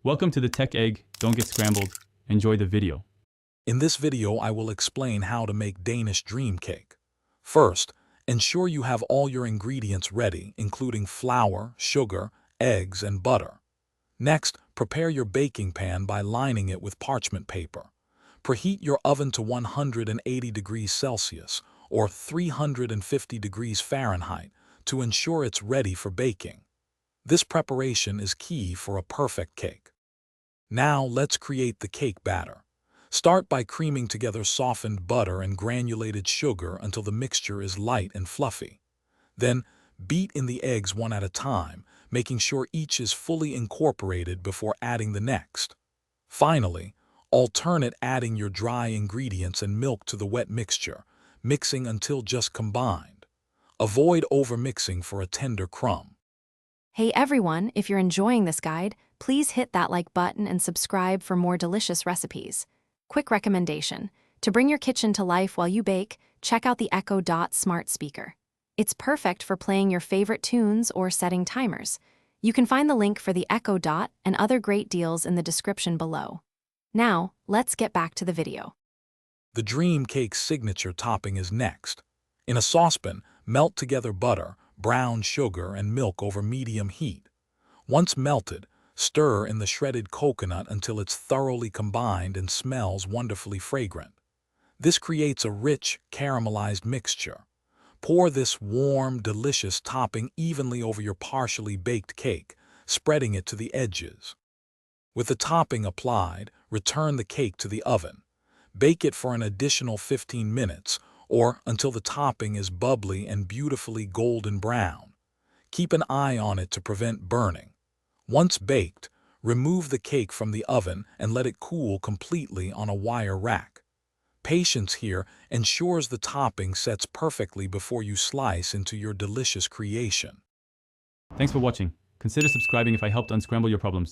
Welcome to the Tech Egg. Don't get scrambled. Enjoy the video. In this video, I will explain how to make Danish dream cake. First, ensure you have all your ingredients ready, including flour, sugar, eggs, and butter. Next, prepare your baking pan by lining it with parchment paper. Preheat your oven to 180 degrees Celsius or 350 degrees Fahrenheit to ensure it's ready for baking. This preparation is key for a perfect cake. Now let's create the cake batter. Start by creaming together softened butter and granulated sugar until the mixture is light and fluffy. Then, beat in the eggs one at a time, making sure each is fully incorporated before adding the next. Finally, alternate adding your dry ingredients and milk to the wet mixture, mixing until just combined. Avoid overmixing for a tender crumb. Hey everyone, if you're enjoying this guide, please hit that like button and subscribe for more delicious recipes. Quick recommendation: to bring your kitchen to life while you bake, check out the Echo Dot smart speaker. It's perfect for playing your favorite tunes or setting timers. You can find the link for the Echo Dot and other great deals in the description below. Now, let's get back to the video. The dream cake's signature topping is next. In a saucepan, melt together butter, brown sugar, and milk over medium heat. Once melted, stir in the shredded coconut until it's thoroughly combined and smells wonderfully fragrant. This creates a rich, caramelized mixture. Pour this warm, delicious topping evenly over your partially baked cake, spreading it to the edges. With the topping applied, return the cake to the oven. Bake it for an additional 15 minutes, or until the topping is bubbly and beautifully golden brown. Keep an eye on it to prevent burning. Once baked, remove the cake from the oven and let it cool completely on a wire rack. Patience here ensures the topping sets perfectly before you slice into your delicious creation. Thanks for watching. Consider subscribing if I helped unscramble your problems.